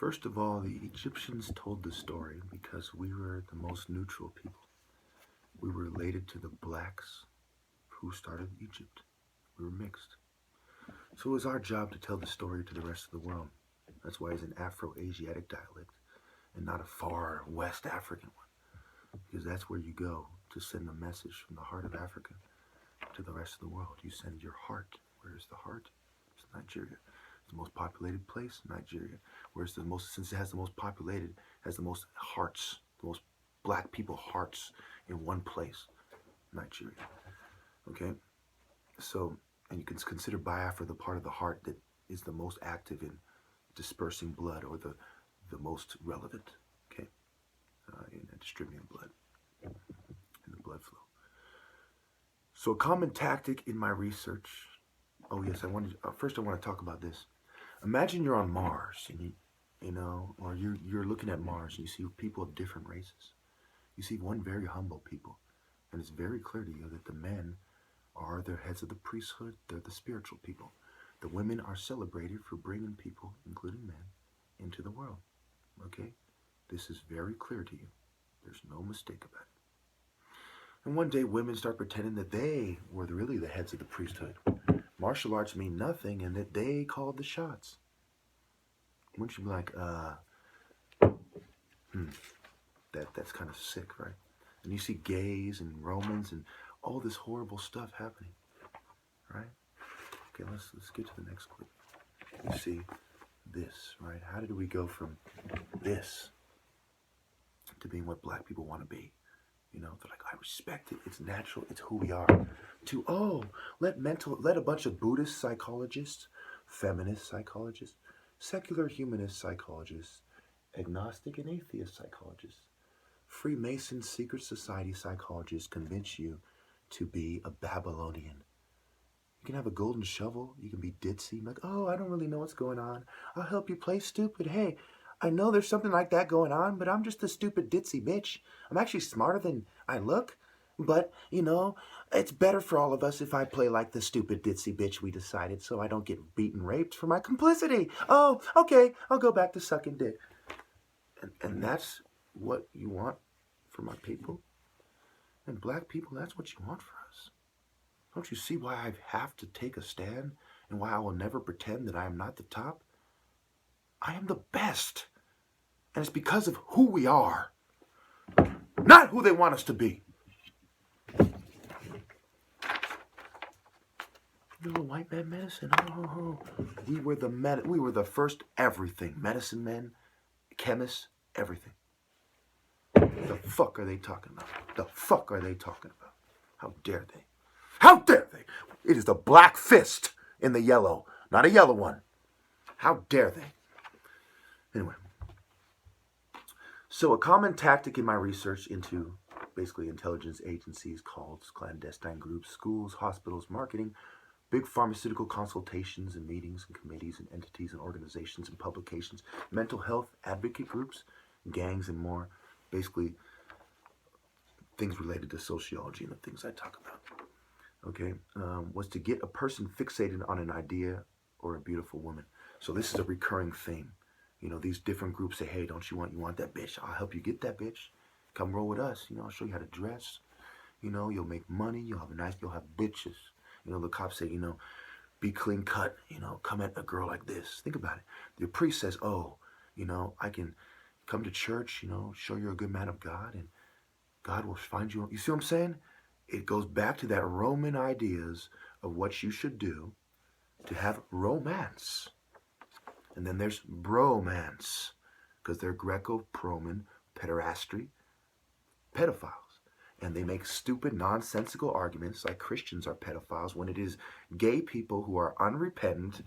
First of all, the Egyptians told the story because we were the most neutral people. We were related to the blacks who started Egypt. We were mixed. So it was our job to tell the story to the rest of the world. That's why it's an Afro-Asiatic dialect and not a far West African one. Because that's where you go to send a message from the heart of Africa to the rest of the world. You send your heart. Where is the heart? It's Nigeria. It's the most populated place, Nigeria. Where's the most, since it has the most populated, has the most hearts, the most black people hearts in one place, Nigeria. Okay? So, and you can consider Biafra the part of the heart that is the most active in dispersing blood, or the most relevant, okay, in distributing blood, in the blood flow. So a common tactic in my research, oh yes, first I want to talk about this. Imagine you're on Mars, and you know, or you're looking at Mars, and you see people of different races. You see one very humble people, and it's very clear to you that the men are the heads of the priesthood, they're the spiritual people. The women are celebrated for bringing people, including men, into the world. Okay? This is very clear to you. There's no mistake about it. And one day women start pretending that they were really the heads of the priesthood. Martial arts mean nothing, and that they called the shots. Wouldn't you be like, that's kind of sick, right? And you see gays and Romans and all this horrible stuff happening, right? Okay, let's get to the next clip. You see this, right? How did we go from this to being what black people want to be? You know, they're like, I respect it. It's natural. It's who we are. To, oh, let a bunch of Buddhist psychologists, feminist psychologists, secular humanist psychologists, agnostic and atheist psychologists, Freemason secret society psychologists convince you to be a Babylonian. You can have a golden shovel. You can be ditzy. Like, oh, I don't really know what's going on. I'll help you play stupid. Hey, I know there's something like that going on, but I'm just a stupid ditzy bitch. I'm actually smarter than I look. But, you know, it's better for all of us if I play like the stupid ditzy bitch we decided, so I don't get beaten, raped for my complicity. Oh, okay, I'll go back to sucking dick. And that's what you want for my people? And black people, that's what you want for us. Don't you see why I have to take a stand, and why I will never pretend that I am not the top? I am the best. And it's because of who we are, not who they want us to be. No, white man medicine. Oh. We were the first everything. Medicine men, chemists, everything. The fuck are they talking about? The fuck are they talking about? How dare they? How dare they? It is the black fist in the yellow, not a yellow one. How dare they? Anyway. So a common tactic in my research into basically intelligence agencies, cults, clandestine groups, schools, hospitals, marketing, big pharmaceutical consultations and meetings and committees and entities and organizations and publications, mental health advocate groups, gangs and more, basically things related to sociology and the things I talk about. Okay, was to get a person fixated on an idea or a beautiful woman. So this is a recurring theme. You know, these different groups say, hey, you want that bitch? I'll help you get that bitch. Come roll with us. You know, I'll show you how to dress. You know, you'll make money. You'll have bitches. You know, the cops say, you know, be clean cut. You know, come at a girl like this. Think about it. The priest says, oh, you know, I can come to church, you know, show you're a good man of God, and God will find you. You see what I'm saying? It goes back to that Roman ideas of what you should do to have romance. And then there's bromance, because they're Greco-Roman pederastry pedophiles. And they make stupid, nonsensical arguments like Christians are pedophiles when it is gay people who are unrepentant,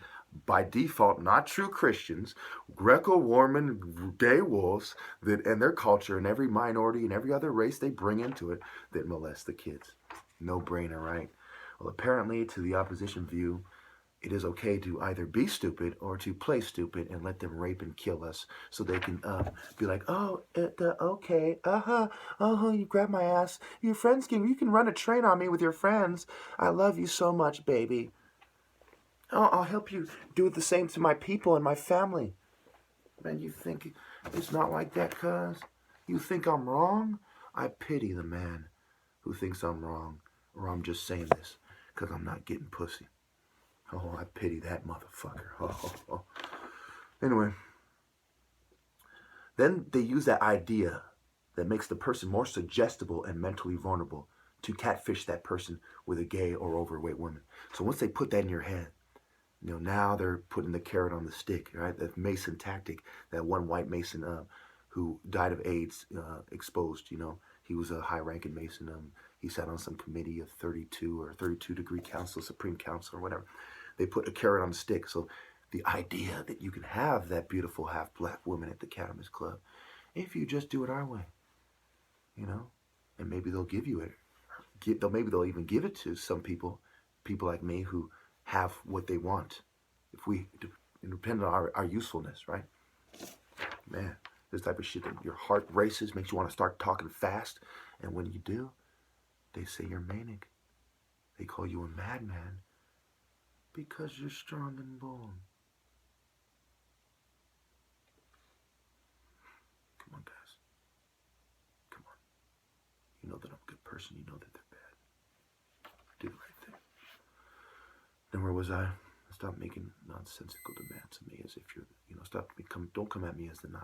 by default, not true Christians, Greco-Roman gay wolves that, and their culture and every minority and every other race they bring into it that molest the kids. No brainer, right? Well, apparently, to the opposition view, it is okay to either be stupid or to play stupid and let them rape and kill us so they can be like, oh, okay, you grab my ass. You can run a train on me with your friends. I love you so much, baby. Oh, I'll help you do the same to my people and my family. Man, you think it's not like that, cuz? You think I'm wrong? I pity the man who thinks I'm wrong, or I'm just saying this because I'm not getting pussy. Oh, I pity that motherfucker. Oh. Anyway, then they use that idea that makes the person more suggestible and mentally vulnerable to catfish that person with a gay or overweight woman. So once they put that in your head, now they're putting the carrot on the stick, right? That Mason tactic, that one white Mason who died of AIDS exposed, he was a high-ranking Mason. He sat on some committee of 32 or 32-degree council, Supreme Council or whatever. They put a carrot on the stick. So the idea that you can have that beautiful half-black woman at the Cannabis Club if you just do it our way, and maybe they'll give you it. Maybe they'll even give it to some people like me who have what they want. If we depend on our usefulness, right? Man, this type of shit, your heart races, makes you want to start talking fast. And when you do, they say you're manic. They call you a madman because you're strong and bold. Come on, guys. Come on. You know that I'm a good person. You know that they're bad. Do the right thing. Then where was I? Stop making nonsensical demands of me as if you're, don't come at me as the 9.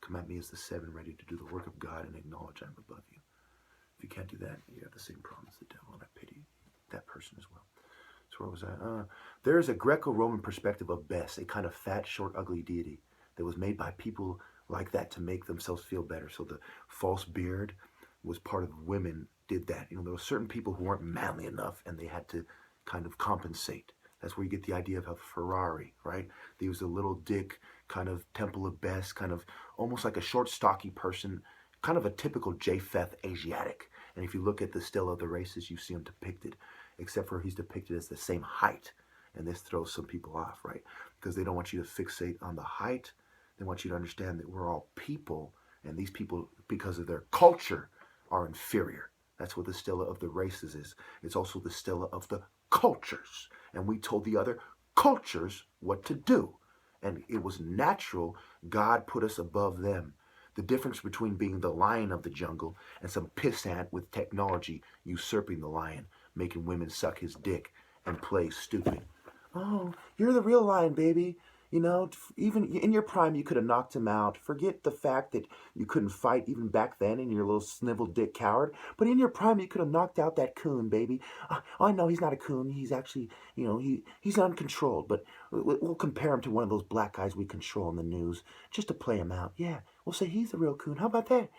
Come at me as the 7, ready to do the work of God and acknowledge I'm above you. If you can't do that, you have the same problem as the devil, and I pity that person as well. So where was I? There is a Greco-Roman perspective of Bes, a kind of fat, short, ugly deity that was made by people like that to make themselves feel better. So the false beard was part of women did that. There were certain people who weren't manly enough, and they had to kind of compensate. That's where you get the idea of a Ferrari, right? He was a little dick, kind of Temple of Bes, kind of almost like a short, stocky person, kind of a typical Japheth Asiatic. And if you look at the stele of the races, you see him depicted, except for he's depicted as the same height. And this throws some people off, right? Because they don't want you to fixate on the height. They want you to understand that we're all people, and these people, because of their culture, are inferior. That's what the stele of the races is. It's also the stele of the cultures. And we told the other cultures what to do. And it was natural. God put us above them. The difference between being the lion of the jungle and some pissant with technology usurping the lion, making women suck his dick and play stupid. Oh, you're the real lion, baby. Even in your prime, you could have knocked him out. Forget the fact that you couldn't fight even back then and you're a little snivel dick coward. But in your prime, you could have knocked out that coon, baby. I know he's not a coon. He's actually, he's uncontrolled. But we'll compare him to one of those black guys we control in the news just to play him out. Yeah, we'll say he's the real coon. How about that?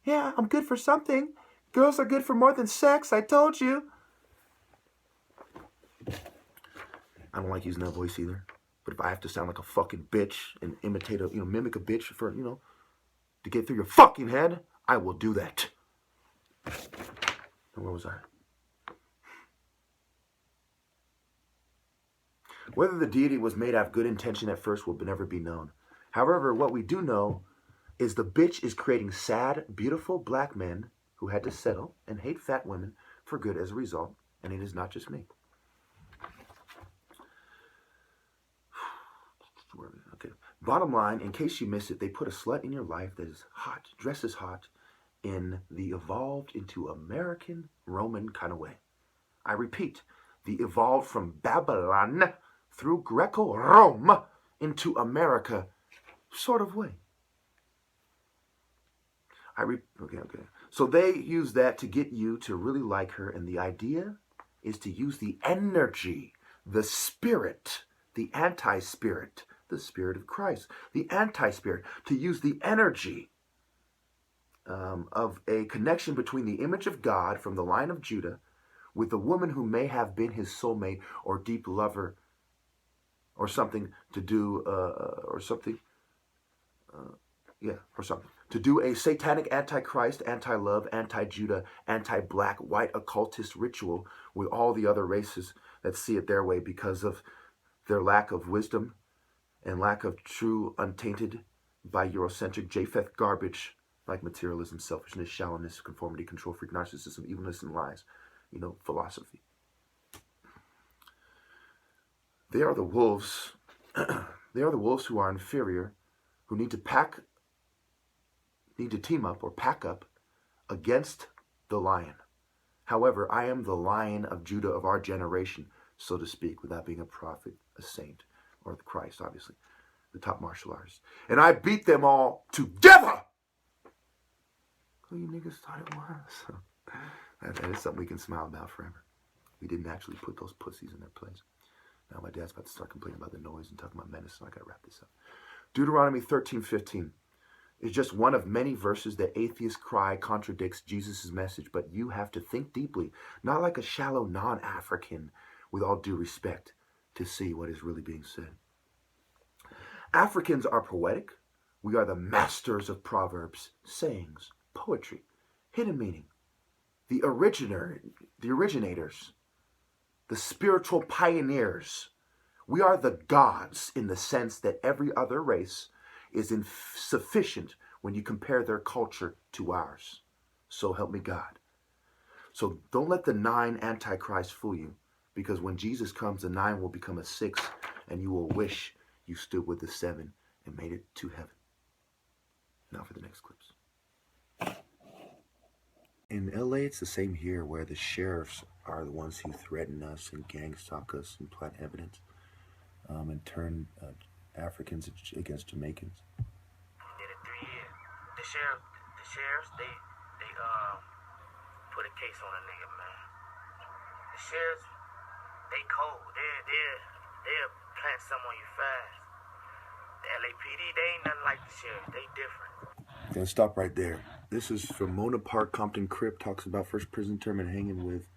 Yeah, I'm good for something. Girls are good for more than sex, I told you. I don't like using that voice either. But if I have to sound like a fucking bitch and imitate mimic a bitch for, to get through your fucking head, I will do that. And where was I? Whether the deity was made out of good intention at first will never be known. However, what we do know is the bitch is creating sad, beautiful black men who had to settle and hate fat women for good as a result. And it is not just me. Okay. Bottom line, in case you missed it, they put a slut in your life that is hot, dresses hot, in the evolved into American Roman kind of way. I repeat, the evolved from Babylon through Greco-Rome into America sort of way. Okay. So they use that to get you to really like her, and the idea is to use the energy, the spirit, the anti-spirit, the Spirit of Christ, the anti-spirit, to use the energy of a connection between the image of God from the line of Judah with the woman who may have been his soulmate or deep lover or something to do, to do a satanic anti-Christ, anti-love, anti-Judah, anti-black, white occultist ritual with all the other races that see it their way because of their lack of wisdom and lack of true, untainted by Eurocentric Japheth garbage like materialism, selfishness, shallowness, conformity, control freak, narcissism, evilness, and lies. Philosophy. They are the wolves. They are the wolves who are inferior, who need to team up or pack up against the lion. However, I am the Lion of Judah of our generation, so to speak, without being a prophet, a saint, or the Christ, obviously, the top martial artist. And I beat them all together. Who you niggas thought it was? That is something we can smile about forever. We didn't actually put those pussies in their place. Now my dad's about to start complaining about the noise and talking about menace, so I gotta wrap this up. Deuteronomy 13:15 is just one of many verses that atheists cry contradicts Jesus' message, but you have to think deeply, not like a shallow non-African, with all due respect, to see what is really being said. Africans are poetic. We are the masters of proverbs, sayings, poetry, hidden meaning, the originators, the spiritual pioneers. We are the gods in the sense that every other race is insufficient when you compare their culture to ours. So help me God. So don't let the 9 Antichrist fool you, because when Jesus comes, the 9 will become a 6, and you will wish you stood with the 7 and made it to heaven. Now for the next clips. In LA, it's the same here, where the sheriffs are the ones who threaten us and gang stalk us and plant evidence and turn Africans against Jamaicans. Did it 3 years. The sheriffs, they put a case on a nigga, man. The sheriffs, they cold. They'll plant some on you fast. The LAPD, they ain't nothing like the sheriffs. They different. Gonna stop right there. This is from Mona Park, Compton Crip, talks about first prison term and hanging with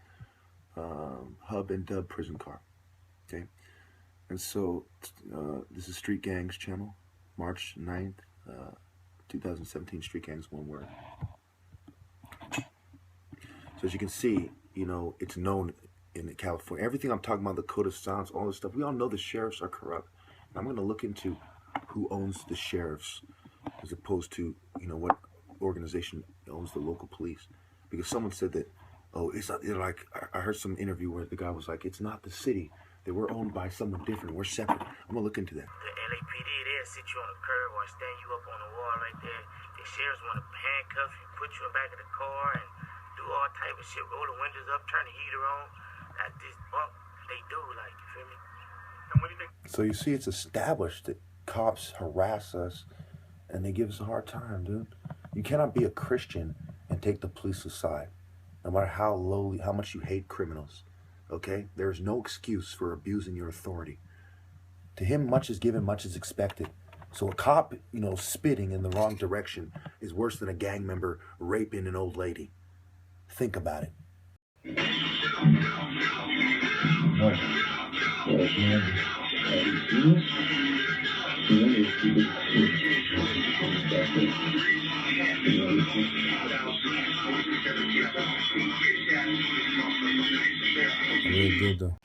Hub and Dub prison car. Okay, and so this is Street Gangs channel, March 9th, 2017. Street Gangs, one word. So as you can see, you know, it's known in California. Everything I'm talking about, the code of silence, all this stuff, we all know the sheriffs are corrupt. And I'm going to look into who owns the sheriffs as opposed to, you know, what organization owns the local police. Because someone said that, oh, it's not, they're like, I heard some interview where the guy was like, it's not the city. They were owned by someone different. We're separate. I'm going to look into that. The LAPD, they'll sit you on the curb or stand you up on the wall right there. The sheriffs want to handcuff you, put you in the back of the car and do all type of shit. Roll the windows up, turn the heater on. At this bump, they do, like, you feel me? And what do you think? So you see, it's established that cops harass us and they give us a hard time, dude. You cannot be a Christian and take the police aside, no matter how lowly, how much you hate criminals. Okay? There is no excuse for abusing your authority. To him, much is given, much is expected. So a cop, you know, spitting in the wrong direction is worse than a gang member raping an old lady. Think about it. Really good though.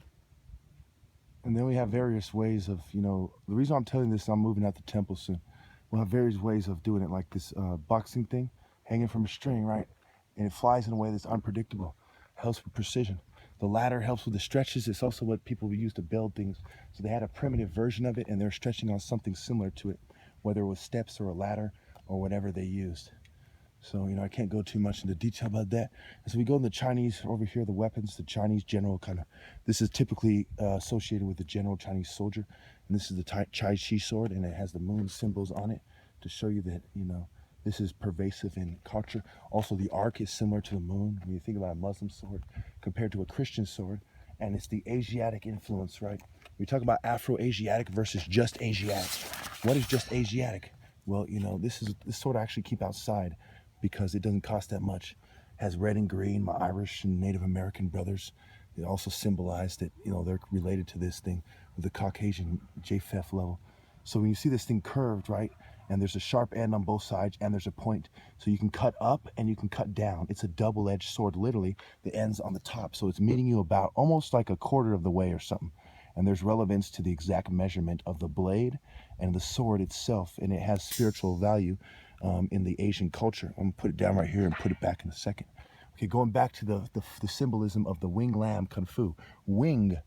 And then we have various ways of, you know, the reason I'm telling this, I'm moving out the temple soon. We'll have various ways of doing it, like this boxing thing, hanging from a string, right? And it flies in a way that's unpredictable. Helps with precision. The ladder helps with the stretches. It's also what people use to build things. So they had a primitive version of it, and they're stretching on something similar to it, whether it was steps or a ladder or whatever they used. So, you know, I can't go too much into detail about that. And so we go in the Chinese, over here, the weapons, the Chinese general kind of, this is typically associated with the general Chinese soldier. And this is the Tai Chi sword, and it has the moon symbols on it to show you that, you know, this is pervasive in culture. Also, the arc is similar to the moon. When you think about a Muslim sword compared to a Christian sword, and it's the Asiatic influence, right? We talk about Afro-Asiatic versus just Asiatic. What is just Asiatic? Well, you know, this sword I actually keep outside because it doesn't cost that much. It has red and green. My Irish and Native American brothers, they also symbolize that, you know, they're related to this thing with the Caucasian Japheth level. So when you see this thing curved, right, and there's a sharp end on both sides and there's a point, so you can cut up and you can cut down. It's a double-edged sword, literally. The end's on the top, so it's meeting you about almost like a quarter of the way or something. And there's relevance to the exact measurement of the blade and the sword itself, and it has spiritual value in the Asian culture. I'm gonna put it down right here and put it back in a second. Okay, going back to the symbolism of the wing lamb kung fu. Wing,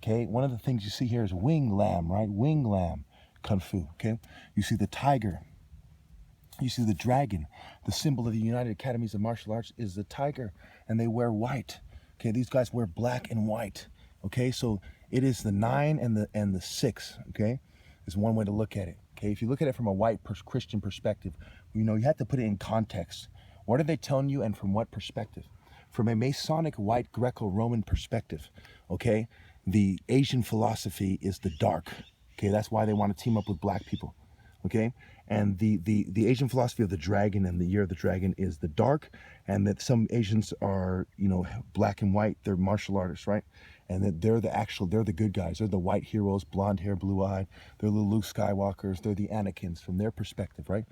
okay, one of the things you see here is wing lamb, right? Wing lamb kung fu, okay? You see the tiger, You see the dragon, the symbol of the United Academies of Martial Arts is the tiger, and they wear white. Okay, these guys wear black and white. Okay, so it is the 9 and the 6. Okay, is one way to look at it. Okay, if you look at it from a white Christian perspective, you know you have to put it in context. What are they telling you, and from what perspective? From a Masonic white Greco-Roman perspective, okay, the Asian philosophy is the dark. Okay, that's why they want to team up with black people. Okay, and the Asian philosophy of the dragon and the year of the dragon is the dark, and that some Asians are, you know, black and white. They're martial artists, right? And that they're the good guys. They're the white heroes, blonde hair, blue eyed. They're the Luke Skywalkers. They're the Anakins from their perspective, right?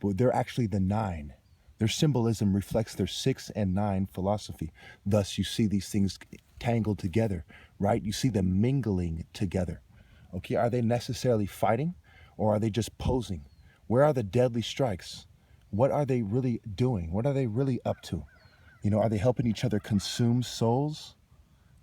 But they're actually the 9. Their symbolism reflects their 6 and 9 philosophy. Thus, you see these things tangled together, right? You see them mingling together. Okay, are they necessarily fighting, or are they just posing? Where are the deadly strikes? What are they really doing? What are they really up to? You know, are they helping each other consume souls?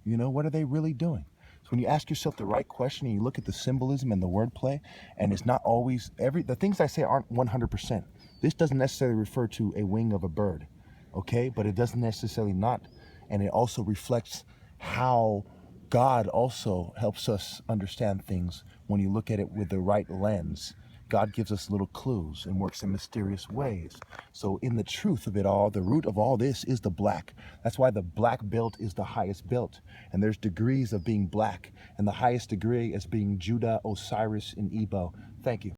You know, what are they really doing? So when you ask yourself the right question and you look at the symbolism and the wordplay, and it's not always the things I say aren't 100%. This doesn't necessarily refer to a wing of a bird, okay? But it doesn't necessarily not, and it also reflects how God also helps us understand things when you look at it with the right lens. God gives us little clues and works in mysterious ways. So in the truth of it all, the root of all this is the black. That's why the black belt is the highest belt. And there's degrees of being black. And the highest degree is being Judah, Osiris, and Ebo. Thank you.